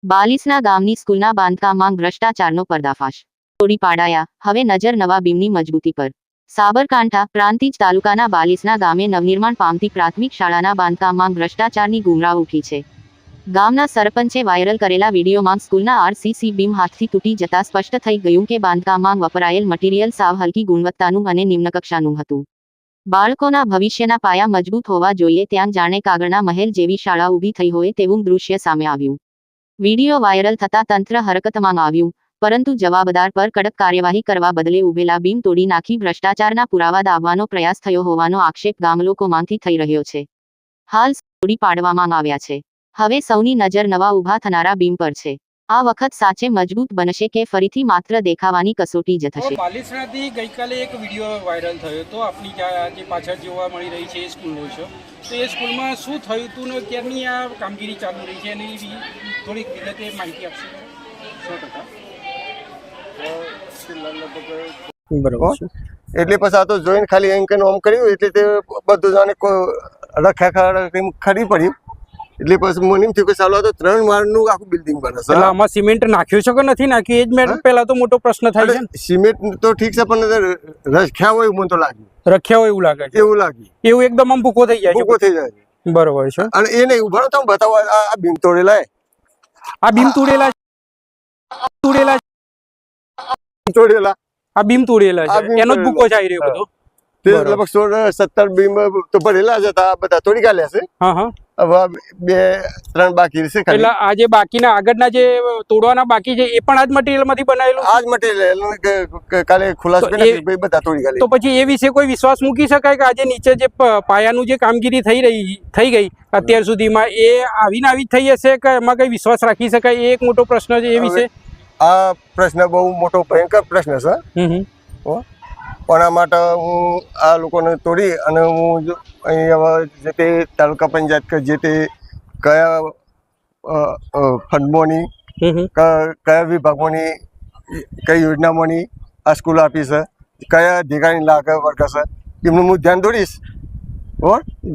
બાલીસના ગામની સ્કૂલના બાંધકામમાં ભ્રષ્ટાચારનો પર્દાફાશ. તોડી પાડાયા. હવે નજર નવા બીમની મજબૂતી પર. સાબરકાંઠા પ્રાંતિજ તાલુકાના બાલીસના ગામે નવનિર્માણ પામતી પ્રાથમિક શાળાના બાંધકામમાં ભ્રષ્ટાચારની ગુમરાહ ઉઠી છે. ગામના સરપંચે વાયરલ કરેલા વિડીયોમાં સ્કૂલના આરસીસી બીમ હાથથી તૂટી જતા સ્પષ્ટ થઈ ગયું કે બાંધકામમાં વપરાયેલ મટીરીયલ સાવ હલકી ગુણવત્તાનું અને નિમ્ન કક્ષાનું હતું. બાળકોના ભવિષ્યના પાયા મજબૂત હોવા જોઈએ ત્યાં જાણે કાગળના મહેલ જેવી શાળા ઊભી થઈ હોય તેવું દૃશ્ય સામે આવ્યું. વિડીયો વાયરલ થતા તંત્ર હરકતમાં આવ્યું, પરંતુ જવાબદાર પર કડક કાર્યવાહી કરવા બદલે ઉભેલા બીમ તોડી નાખી ભ્રષ્ટાચારના પુરાવા દાબવાનો પ્રયાસ થયો હોવાનો આક્ષેપ ગામલોકોમાંથી થઈ રહ્યો છે. હાલ તોડી પાડવામાં આવ્યા છે. હવે સૌની નજર નવા ઊભા થનારા બીમ પર છે. આ વખત સાચે મજબૂત બનશે કે ફરીથી માત્ર દેખાવાની કસોટી જ થશે. બાલીસરાથી ગઈકાલે એક વિડીયો વાયરલ થયો હતો. આપની જે પાછળ જોવા મળી રહી છે એ સ્કૂલનો છે. તો એ સ્કૂલમાં શું થયું હતું ને ક્યારની આ કામગીરી ચાલુ રહી છે એની થોડીક વિગતે માહિતી આપશો? 100%. બરાબર. એટલે પછી આ તો જોઈને ખાલી એમ ઓમ કર્યું એટલે તે બધું જાણે રખ્યા ખરી પડ્યું. એટલે પછી મને એમ થયું કે ચાલો તો 3 માળનું આખું બિલ્ડિંગ બને છે. એટલે આમાં સિમેન્ટ નાખ્યું છે કે નથી નાખ્યું એ જ મેં પહેલા તો મોટો પ્રશ્ન થાય છે. સિમેન્ટ તો ઠીક છે પણ રખ્યા હોય મને તો લાગ્યું. રખ્યા હોય એવું લાગે છે. એવું લાગ્યું. એવું એકદમ આમ ભૂકો થઈ જાય છે. ભૂકો થઈ જાય. બરોબર છે. અને એ નહીં ઉભા તો બતાવો આ બીમ તોડેલા. આ બીમ તોડેલા આ બીમ તોડેલા છે. એનો જ ભૂકો જાય રહ્યો બધો. તે લગભગ 16-17 બીમ તો ભરેલા જ હતા, બધા તોડી કાઢ્યા છે. હા હા. હવે 2-3 બાકી છે. એટલે આ જે બાકીના આગળના જે તોડવાના બાકી છે એ પણ આ જ મટીરિયલમાંથી બનાવેલું? આ જ મટીરિયલ કાલે ખુલાસો કરી બધા તોડી કાઢી. તો પછી એ વિશે કોઈ વિશ્વાસ મૂકી શકાય કે આજે નીચે જે પાયાનું જે કામગીરી થઈ ગઈ અત્યાર સુધીમાં એ આવીને આવી થઈ હશે કે એમાં કઈ વિશ્વાસ રાખી શકાય? એ એક મોટો પ્રશ્ન છે. એ વિશે આ પ્રશ્ન બહુ મોટો ભયંકર પ્રશ્ન છે. પણ આ માટે હું આ લોકોને તોડી અને હું અહીં હવે જે તે તાલુકા પંચાયત કે જે તે કયા ફંડમાંની કયા વિભાગમાંની કઈ યોજનામાંની આ સ્કૂલ આપી છે, કયા અધિકારી લાગે વર્ગ છે, એમનું હું ધ્યાન દોડીશ.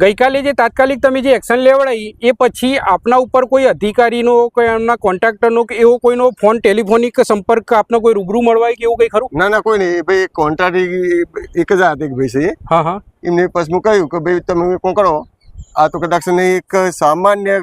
ગઈકાલે જે તાત્કાલિક તમે જે એક્શન લેવડાવી એ પછી આપના ઉપર કોઈ અધિકારીનો કોઈ એમના કોન્ટ્રાક્ટરનો કે એવો કોઈનો ફોન ટેલિફોનિક સંપર્ક આપનો કોઈ રૂબરૂ મળવાય કે એવું કંઈ ખરું? ના કોઈ નહીં ભાઈ, કોન્ટ્રાક્ટ એક જ હતા ભાઈ છે. હા હા. એમને પછી હું કહ્યું કે ભાઈ તમે કોણ કરો, આ તો કદાચ એક સામાન્ય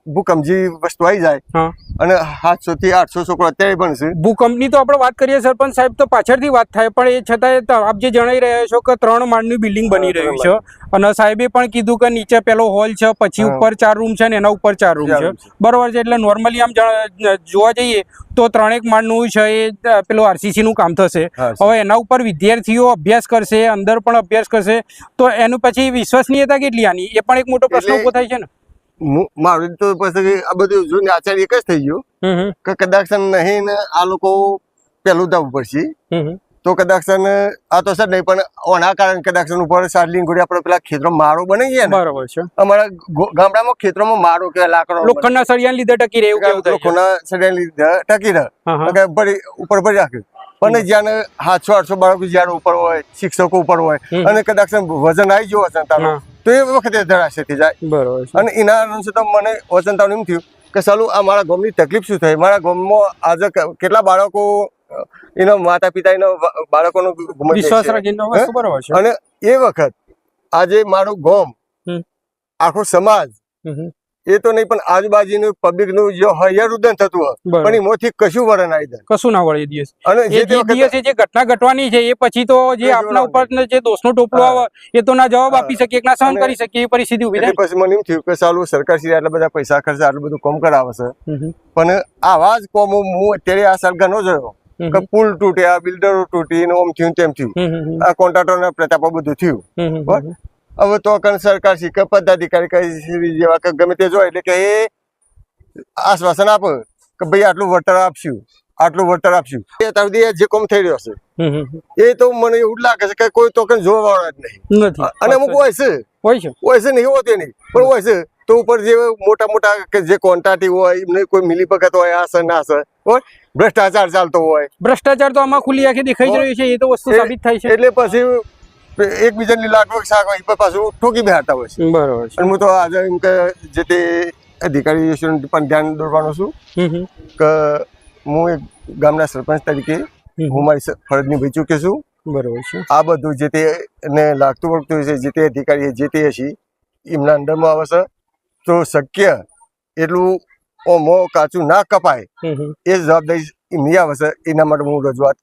ભૂકંપજી વસ્તુ આવી જાય અને 700 થી 800 છોકરો અત્યારે ભણશે. ભૂકંપની તો આપણે વાત કરીએ સરપંચ સાહેબ તો પાછળથી વાત થાય, પણ એ છતાંય આપ જે જણાવી રહ્યા છો કે 3 માળનું બિલ્ડિંગ બની રહ્યું છે અને સાહેબે પણ કીધું કે નીચે પેલો હોલ છે, પછી ઉપર 4 રૂમ છે ને એના ઉપર 4 રૂમ છે. બરોબર છે. એટલે નોર્મલી આમ જોવા જઈએ તો 3 માળનું છે એ પેલું આરસીસી નું કામ થશે. હવે એના ઉપર વિદ્યાર્થીઓ અભ્યાસ કરશે, અંદર પણ અભ્યાસ કરશે, તો એનું પછી વિશ્વસનીયતા કેટલી આની એ પણ એક મોટો પ્રશ્ન ઉભો થાય છે ને. મારું તો પછી આ બધું જોઈને આચાર્ય એક જ થઈ ગયું કે કદાચ નહીં ને આ લોકો પેલું દાવું પડશે તો કદાચ આ તો સર નહીં પણ ઓના કારણે કદાચ ઉપર સારલીન ગોળી આપણે પેલા ખેતરમાં માળો બની ગયા. બરાબર છે. અમારા ગામડામાં ખેતરોમાં માળો કે લાકડો લોખંડના સળિયાને લીધે ટકી રહે એવું કેવું? લોખંડના સળિયાને લીધે ટકી રહે ઉપર ભરી રાખ્યું. પણ જ્યાં 700-800 બાળકો જયારે ઉપર હોય, શિક્ષકો ઉપર હોય અને કદાચ વજન આવી ગયો વસંતાનું તો એ વખતે ધરાશે થઈ જાય. બરોબર. અને એના અનુસાર મને વસંતાનું એમ થયું કે ચાલુ આ મારા ગામની તકલીફ શું થઈ. મારા ગામમાં આજે કેટલા બાળકો એના માતા પિતા એના બાળકોનો વિશ્વાસ રાખીને અને એ વખત આજે મારું ગામ આખો સમાજ એ તો નહીં પણ આજુબાજુનું પબ્લિક નું જે હૈયારુદન થતું હોય પણ એમાંથી કશું વરણ આવી જાય, કશું ના વળે દિવસ. અને જે દિવસે જે ઘટના ઘટવાની છે એ પછી તો જે આપના ઉપર જે દોષનો ટોપલો આવે એ તો ના જવાબ આપી શકીએ કે ના સહન કરી શકીએ એ પરિસ્થિતિ ઉભી થાય. પછી મને એમ થયું કે ચાલુ સરકાર શ્રી આટલા બધા પૈસા ખર્ચે આટલું બધું કામ કરાવે છે પણ આવા જ કોમ હું અત્યારે આ સરકાર નો જોયો કે પુલ તૂટ્યા, બિલ્ડરો તૂટી, ઓમ થયું તેમ થયું, આ કોન્ટ્રાક્ટરના પ્રતાપો બધું થયું. હવે તો સરકાર શીખે પદાધિકારી જેવા કે ગમે તે જોય એટલે કે એ આશ્વાસન આપે કે ભાઈ આટલું વળતર આપશું, આટલું વળતર આપશું. અત્યાર સુધી જે કામ થઈ રહ્યો છે એ તો મને એવું લાગે છે કે કોઈ તો જોવા વાળા જ નહીં. અને અમુક હોય છે નહીં હોતી નહીં પણ હોય છે તો ઉપર જે મોટા જે કોન્ટ્રાક્ટી હોય એમને કોઈ મિલીભગત હોય, આ છે ના છે, ભ્રષ્ટાચાર ચાલતો હોય. ભ્રષ્ટાચાર તો આમાં ખુલ્લી આંખે દેખાઈ જ રહ્યું છે, એ તો વસ્તુ સાબિત થાય છે. એટલે પછી એકબીજાની લાગવગ શાક હોય પાછું ઠોકી બેહારતા હોય છે. બરોબર. અને હું તો આજે એમ કે જે તે અધિકારીઓ પણ ધ્યાન દોરવાનો છું કે હું એક ગામના સરપંચ તરીકે હું મારી ફરજ નિભાવી ચૂક્યો છું. બરોબર છે. આ બધું જે તે ને લાગતું વળતું છે જે તે અધિકારી જે તે હશે એમના અંડરમાં આવે છે તો શક્ય એટલું ઓમો કાચું ના કપાય એ જવાબદારી એમની આવે છે. એના માટે હું રજૂઆત